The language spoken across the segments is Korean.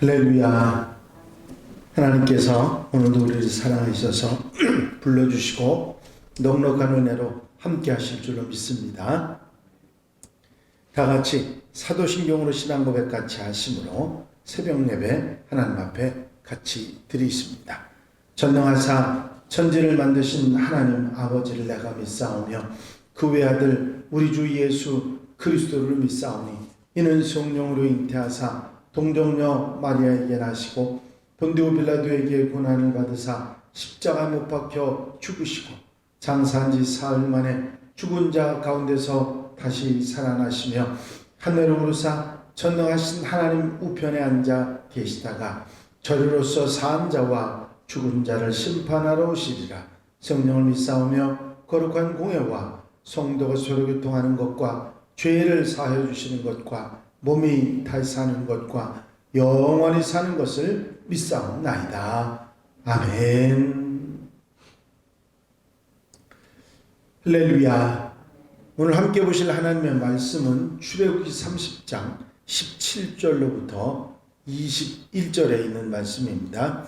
할렐루야. 하나님께서 오늘도 우리를 사랑하셔서 불러주시고 넉넉한 은혜로 함께 하실 줄로 믿습니다. 다 같이 사도신경으로 신앙 고백 같이 하심으로 새벽 예배 하나님 앞에 같이 드리십니다. 전능하사 천지를 만드신 하나님 아버지를 내가 믿사오며 그 외아들 우리 주 예수 그리스도를 믿사오니 이는 성령으로 잉태하사 동정녀 마리아에게 나시고 본디오 빌라도에게 고난을 받으사 십자가에 못 박혀 죽으시고 장사한 지 사흘 만에 죽은 자 가운데서 다시 살아나시며 하늘로 오르사 전능하신 하나님 우편에 앉아 계시다가 저리로서 사한 자와 죽은 자를 심판하러 오시리라. 성령을 믿사오며 거룩한 공예와 성도가 서로 교통하는 것과 죄를 사하여 주시는 것과 몸이 다시 사는 것과 영원히 사는 것을 믿사옵나이다. 아멘. 할렐루야. 오늘 함께 보실 하나님의 말씀은 출애굽기 30장 17절로부터 21절에 있는 말씀입니다.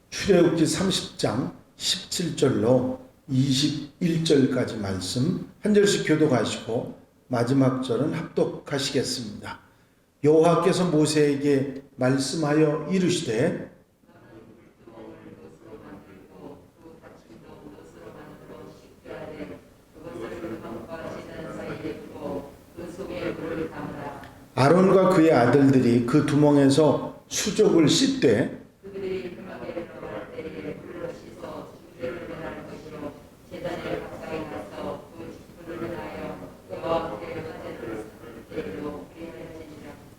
출애굽기 30장 17절로 21절까지 말씀 한 절씩 교독하시고 마지막 절은 합독하시겠습니다. 여호와께서 모세에게 말씀하여 이르시되 아론과 그의 아들들이 그 두멍에서 수족을 씻되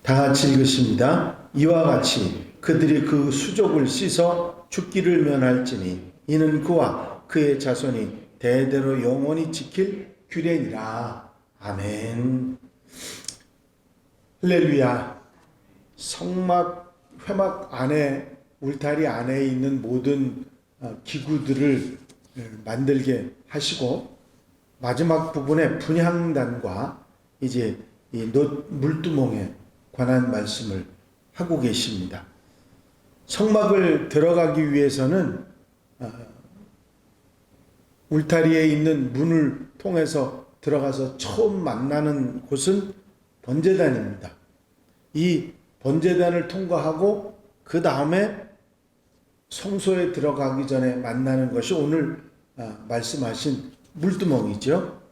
다 같이 읽으십니다. 이와 같이 그들이 그 수족을 씻어 죽기를 면할지니 이는 그와 그의 자손이 대대로 영원히 지킬 규례니라. 아멘. 할렐루야. 성막 회막 안에 울타리 안에 있는 모든 기구들을 만들게 하시고 마지막 부분에 분향단과 이제 이 물두멍에 관한 말씀을 하고 계십니다. 성막을 들어가기 위해서는 울타리에 있는 문을 통해서 들어가서 처음 만나는 곳은 번제단입니다. 이 번제단을 통과하고 그 다음에 성소에 들어가기 전에 만나는 것이 오늘 말씀하신 물두멍이죠.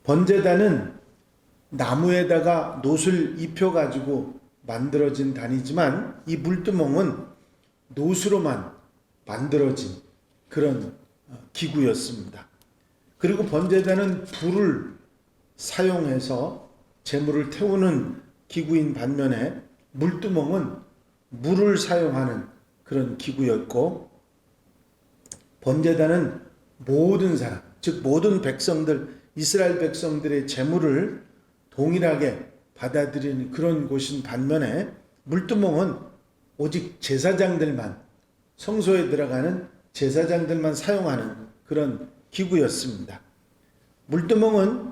번제단은 나무에다가 놋을 입혀가지고 만들어진 단이지만 이 물두멍은 놋으로만 만들어진 그런 기구였습니다. 그리고 번제단은 불을 사용해서 재물을 태우는 기구인 반면에 물두멍은 물을 사용하는 그런 기구였고 번제단은 모든 사람, 즉 모든 백성들, 이스라엘 백성들의 재물을 동일하게 받아들이는 그런 곳인 반면에 물두멍은 오직 제사장들만, 성소에 들어가는 제사장들만 사용하는 그런 기구였습니다. 물두멍은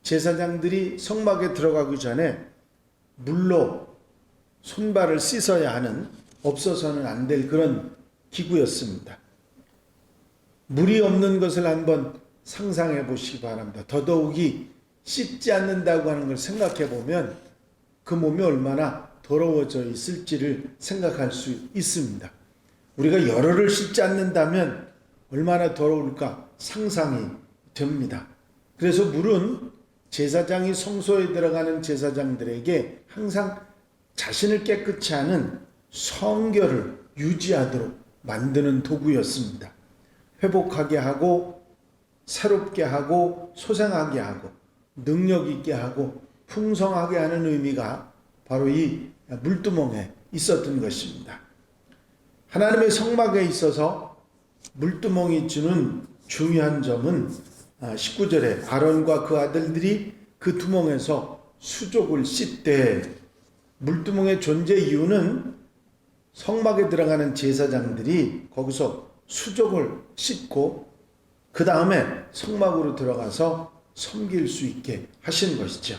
제사장들이 성막에 들어가기 전에 물로 손발을 씻어야 하는, 없어서는 안 될 그런 기구였습니다. 물이 없는 것을 한번 상상해 보시기 바랍니다. 더더욱이 씻지 않는다고 하는 걸 생각해 보면 그 몸이 얼마나 더러워져 있을지를 생각할 수 있습니다. 우리가 열흘을 씻지 않는다면 얼마나 더러울까 상상이 됩니다. 그래서 물은 제사장이 성소에 들어가는 제사장들에게 항상 자신을 깨끗이 하는 성결을 유지하도록 만드는 도구였습니다. 회복하게 하고 새롭게 하고 소생하게 하고 능력 있게 하고 풍성하게 하는 의미가 바로 이 물두멍에 있었던 것입니다. 하나님의 성막에 있어서 물두멍이 주는 중요한 점은 19절에 아론과 그 아들들이 그 두멍에서 수족을 씻되, 물두멍의 존재 이유는 성막에 들어가는 제사장들이 거기서 수족을 씻고 그 다음에 성막으로 들어가서 섬길 수 있게 하신 것이죠.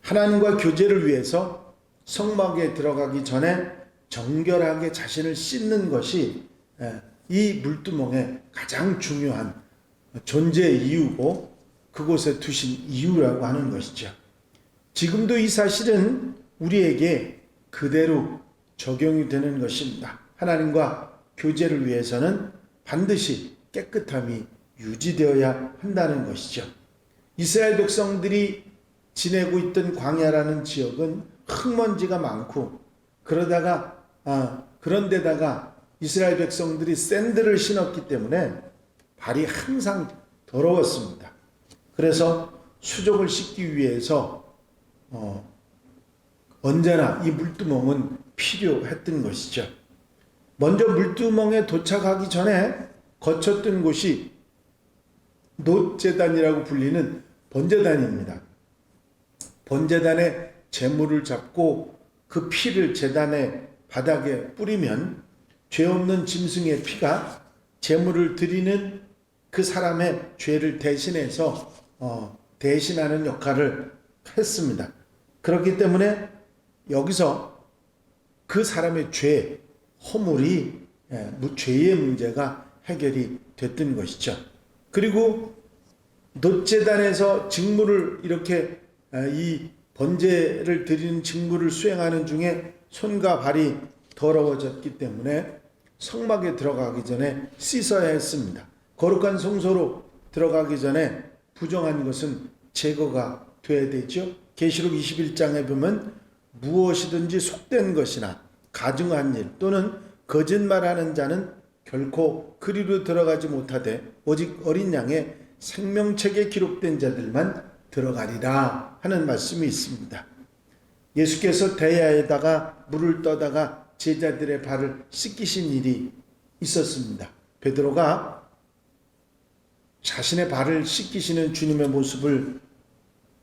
하나님과 교제를 위해서 성막에 들어가기 전에 정결하게 자신을 씻는 것이 이 물두멍의 가장 중요한 존재 이유고 그곳에 두신 이유라고 하는 것이죠. 지금도 이 사실은 우리에게 그대로 적용이 되는 것입니다. 하나님과 교제를 위해서는 반드시 깨끗함이 유지되어야 한다는 것이죠. 이스라엘 백성들이 지내고 있던 광야라는 지역은 흙먼지가 많고 그런데다가 이스라엘 백성들이 샌들을 신었기 때문에 발이 항상 더러웠습니다. 그래서 수족을 씻기 위해서 언제나 이 물두멍은 필요했던 것이죠. 먼저 물두멍에 도착하기 전에 거쳤던 곳이 놋제단이라고 불리는 번제단입니다. 번제단에 제물을 잡고 그 피를 제단의 바닥에 뿌리면 죄 없는 짐승의 피가 제물을 드리는 그 사람의 죄를 대신해서 대신하는 역할을 했습니다. 그렇기 때문에 여기서 그 사람의 죄, 허물이 죄의 문제가 해결이 됐던 것이죠. 그리고 놋제단에서 직무를 이렇게 이 번제를 드리는 직무를 수행하는 중에 손과 발이 더러워졌기 때문에 성막에 들어가기 전에 씻어야 했습니다. 거룩한 성소로 들어가기 전에 부정한 것은 제거가 돼야 되죠. 계시록 21장에 보면 무엇이든지 속된 것이나 가증한 일 또는 거짓말하는 자는 결코 그리로 들어가지 못하되 오직 어린 양의 생명책에 기록된 자들만 들어가리라 하는 말씀이 있습니다. 예수께서 대야에다가 물을 떠다가 제자들의 발을 씻기신 일이 있었습니다. 베드로가 자신의 발을 씻기시는 주님의 모습을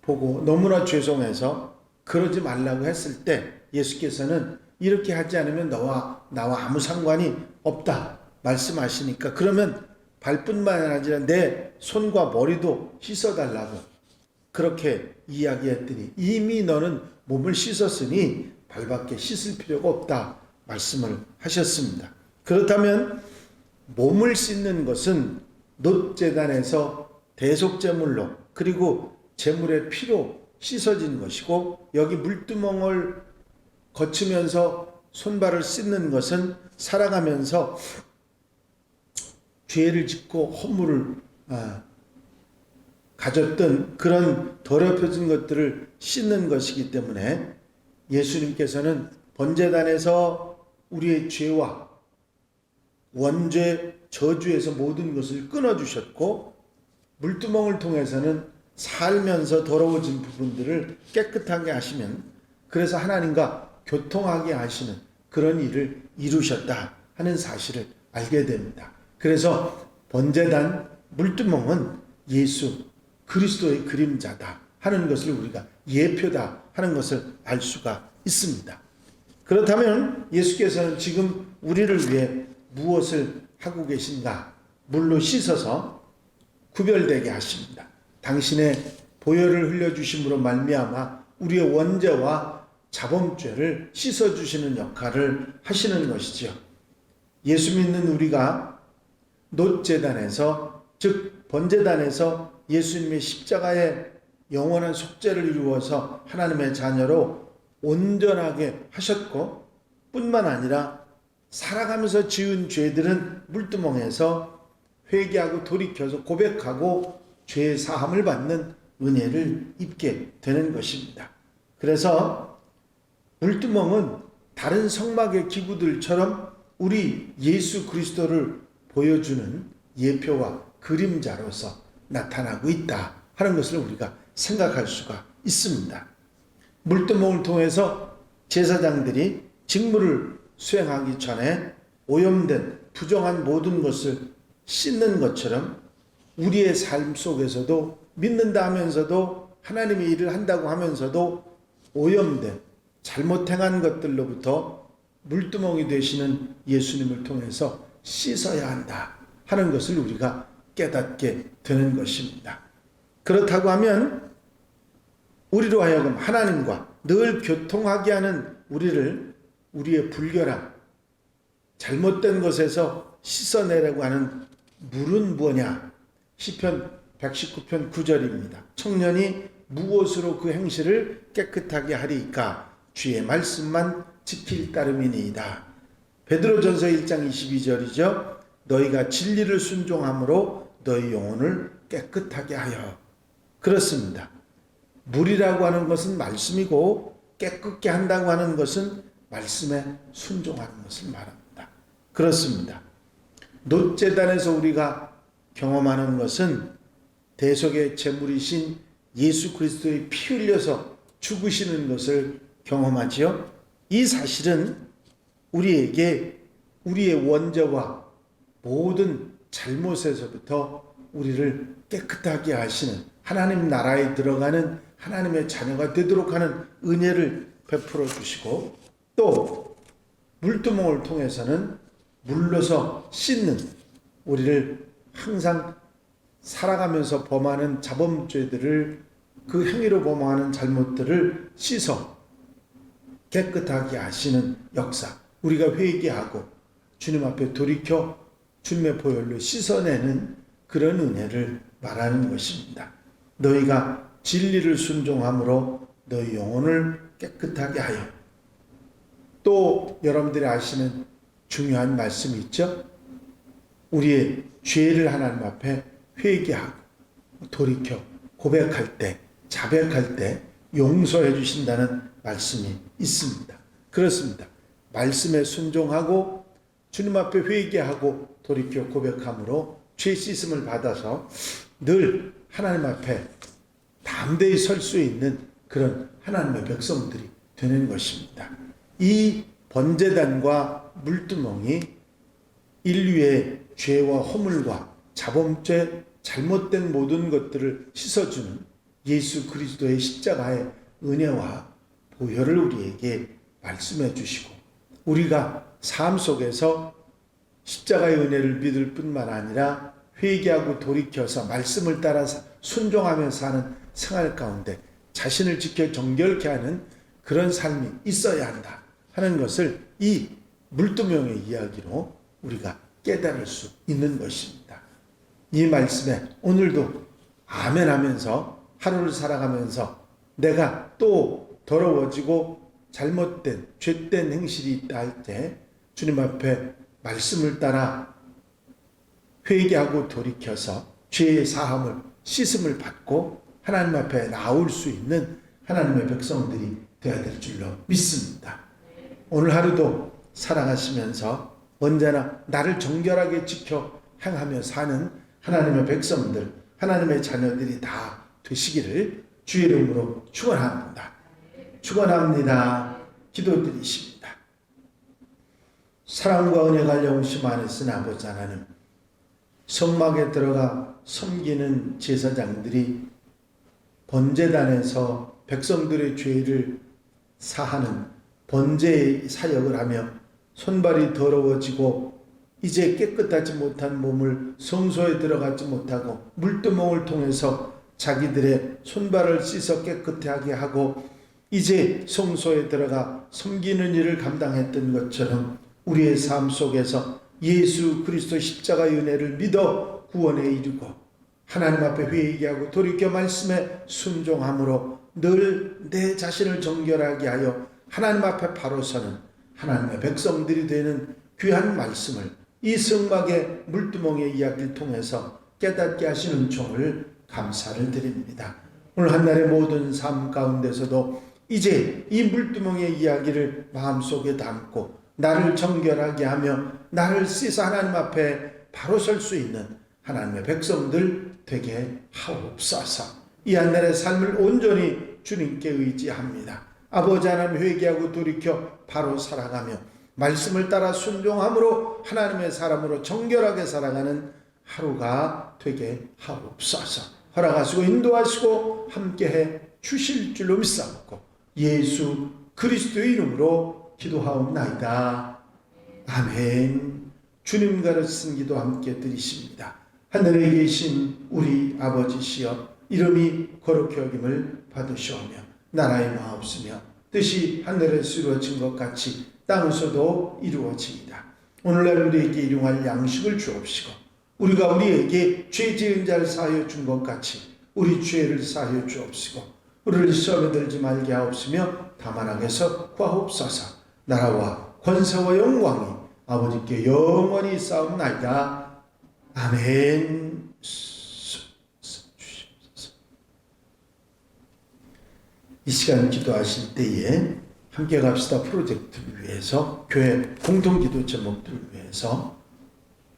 보고 너무나 죄송해서 그러지 말라고 했을 때 예수께서는 이렇게 하지 않으면 나와 아무 상관이 없다 말씀하시니까 그러면 발뿐만 아니라 내 손과 머리도 씻어달라고 그렇게 이야기했더니 이미 너는 몸을 씻었으니 발밖에 씻을 필요가 없다 말씀을 하셨습니다. 그렇다면 몸을 씻는 것은 놋제단에서 대속제물로 그리고 제물의 피로 씻어진 것이고 여기 물두멍을 거치면서 손발을 씻는 것은 살아가면서 죄를 짓고 허물을 가졌던 그런 더럽혀진 것들을 씻는 것이기 때문에 예수님께서는 번제단에서 우리의 죄와 원죄, 저주에서 모든 것을 끊어주셨고 물두멍을 통해서는 살면서 더러워진 부분들을 깨끗하게 하시면 그래서 하나님과 교통하게 하시는 그런 일을 이루셨다 하는 사실을 알게 됩니다. 그래서 번제단 물두멍은 예수 그리스도의 그림자다 하는 것을 우리가 예표다 하는 것을 알 수가 있습니다. 그렇다면 예수께서는 지금 우리를 위해 무엇을 하고 계신가? 물로 씻어서 구별되게 하십니다. 당신의 보혈을 흘려주심으로 말미암아 우리의 원죄와 자범죄를 씻어주시는 역할을 하시는 것이지요. 예수 믿는 우리가 놋제단에서 즉 번제단에서 예수님의 십자가의 영원한 속죄를 이루어서 하나님의 자녀로 온전하게 하셨고 뿐만 아니라 살아가면서 지은 죄들은 물두멍에서 회개하고 돌이켜서 고백하고 죄의 사함을 받는 은혜를 입게 되는 것입니다. 그래서 물두멍은 다른 성막의 기구들처럼 우리 예수 그리스도를 보여주는 예표와 그림자로서 나타나고 있다 하는 것을 우리가 생각할 수가 있습니다. 물두멍을 통해서 제사장들이 직무를 수행하기 전에 오염된 부정한 모든 것을 씻는 것처럼 우리의 삶 속에서도 믿는다 하면서도 하나님의 일을 한다고 하면서도 오염된 잘못 행한 것들로부터 물두멍이 되시는 예수님을 통해서 씻어야 한다 하는 것을 우리가 깨닫게 되는 것입니다. 그렇다고 하면 우리로 하여금 하나님과 늘 교통하게 하는 우리의 불결함, 잘못된 것에서 씻어내려고 하는 물은 뭐냐? 시편 119편 9절입니다. 청년이 무엇으로 그 행실을 깨끗하게 하리이까? 주의 말씀만 지킬 따름이니이다. 베드로전서 1장 22절이죠. 너희가 진리를 순종함으로 너희 영혼을 깨끗하게 하여. 그렇습니다. 물이라고 하는 것은 말씀이고 깨끗게 한다고 하는 것은 말씀에 순종하는 것을 말합니다. 그렇습니다. 놋제단에서 우리가 경험하는 것은 대속의 제물이신 예수 그리스도의 피 흘려서 죽으시는 것을 경험하지요. 이 사실은 우리에게 우리의 원죄와 모든 잘못에서부터 우리를 깨끗하게 하시는, 하나님 나라에 들어가는 하나님의 자녀가 되도록 하는 은혜를 베풀어 주시고, 또 물두멍을 통해서는 물러서 씻는, 우리를 항상 살아가면서 범하는 자범죄들을, 그 행위로 범하는 잘못들을 씻어 깨끗하게 하시는 역사, 우리가 회개하고 주님 앞에 돌이켜 주님의 보혈로 씻어내는 그런 은혜를 말하는 것입니다. 너희가 진리를 순종함으로 너희 영혼을 깨끗하게 하여. 또 여러분들이 아시는 중요한 말씀이 있죠. 우리의 죄를 하나님 앞에 회개하고 돌이켜 고백할 때, 자백할 때 용서해 주신다는 말씀이 있습니다. 그렇습니다. 말씀에 순종하고 주님 앞에 회개하고 돌이켜 고백함으로 죄 씻음을 받아서 늘 하나님 앞에 담대히 설 수 있는 그런 하나님의 백성들이 되는 것입니다. 이 번제단과 물두멍이 인류의 죄와 허물과 자범죄, 잘못된 모든 것들을 씻어주는 예수 그리스도의 십자가의 은혜와 보혈을 우리에게 말씀해 주시고, 우리가 삶 속에서 십자가의 은혜를 믿을 뿐만 아니라 회개하고 돌이켜서 말씀을 따라 순종하며 사는 생활 가운데 자신을 지켜 정결케 하는 그런 삶이 있어야 한다 하는 것을 이 물두멍의 이야기로 우리가 깨달을 수 있는 것입니다. 이 말씀에 오늘도 아멘 하면서 하루를 살아가면서 내가 또 더러워지고 잘못된 죄된 행실이 있다 할 때 주님 앞에 말씀을 따라 회개하고 돌이켜서 죄의 사함을 씻음을 받고 하나님 앞에 나올 수 있는 하나님의 백성들이 되어야 될 줄로 믿습니다. 오늘 하루도 살아가시면서 언제나 나를 정결하게 지켜 행하며 사는 하나님의 백성들, 하나님의 자녀들이 다 되시기를 주의 이름으로 축원합니다. 축원합니다. 기도드리십니다. 사랑과 은혜가 영심 안에 쓴 아버지 하나님, 성막에 들어가 섬기는 제사장들이 번제단에서 백성들의 죄를 사하는 번제의 사역을 하며 손발이 더러워지고 이제 깨끗하지 못한 몸을 성소에 들어가지 못하고 물두멍을 통해서 자기들의 손발을 씻어 깨끗하게 하고 이제 성소에 들어가 섬기는 일을 감당했던 것처럼 우리의 삶 속에서 예수 그리스도 십자가의 은혜를 믿어 구원에 이르고 하나님 앞에 회개하고 돌이켜 말씀에 순종함으로 늘 내 자신을 정결하게 하여 하나님 앞에 바로 서는 하나님의 백성들이 되는 귀한 말씀을 이 성막의 물두멍의 이야기를 통해서 깨닫게 하시는 종을 감사를 드립니다. 오늘 한날의 모든 삶 가운데서도 이제 이 물두멍의 이야기를 마음속에 담고 나를 정결하게 하며 나를 씻어 하나님 앞에 바로 설 수 있는 하나님의 백성들 되게 하옵소서. 이 한날의 삶을 온전히 주님께 의지합니다. 아버지 하나님, 회개하고 돌이켜 바로 살아가며 말씀을 따라 순종함으로 하나님의 사람으로 정결하게 살아가는 하루가 되게 하옵소서. 허락하시고 인도하시고 함께해 주실 줄로 믿사옵고 예수 그리스도의 이름으로 기도하옵나이다. 아멘. 주님 가르치신 기도 함께 드리십니다. 하늘에 계신 우리 아버지시여 이름이 거룩히 여김을 받으시오며 나라의 마옵시며 뜻이 하늘에서 이루어진 것 같이 땅에서도 이루어지이다. 오늘날 우리에게 일용할 양식을 주옵시고 우리가 우리에게 죄 지은 자를 사하여 준 것 같이 우리 죄를 사하여 주옵시고 우리를 시험에 들지 말게 하옵시며 다만 악에서 구하옵소서. 나라와 권세와 영광이 아버지께 영원히 싸움나이다. 아멘. 이 시간 기도하실 때에 함께 갑시다 프로젝트를 위해서 교회 공동기도 제목들을 위해서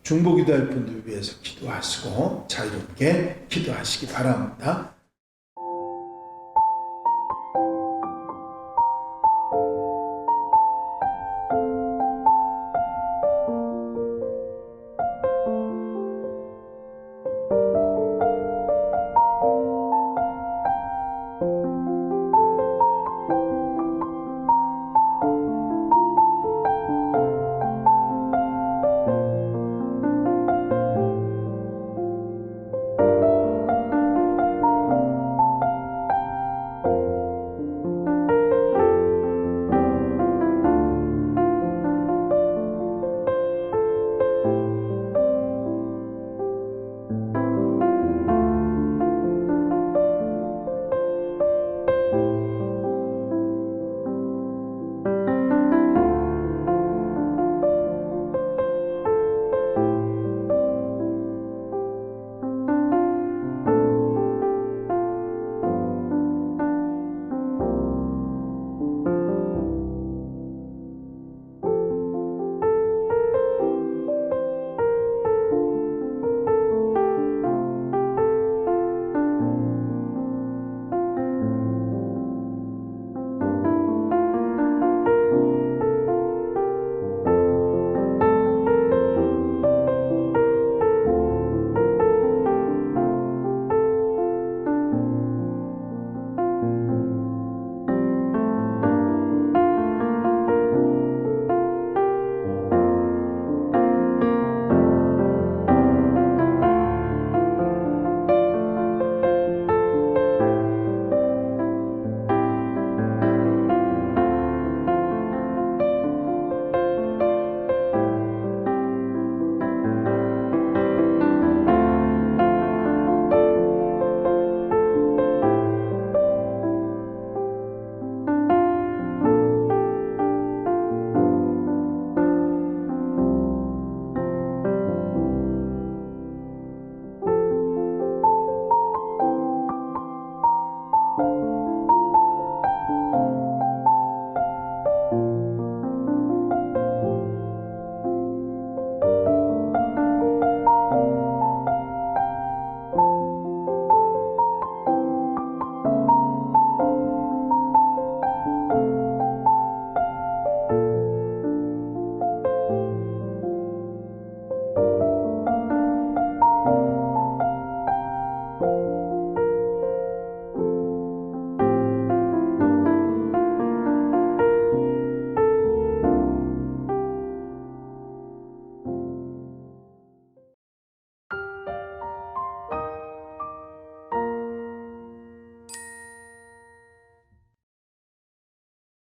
중보기도할 분들 위해서 기도하시고 자유롭게 기도하시기 바랍니다.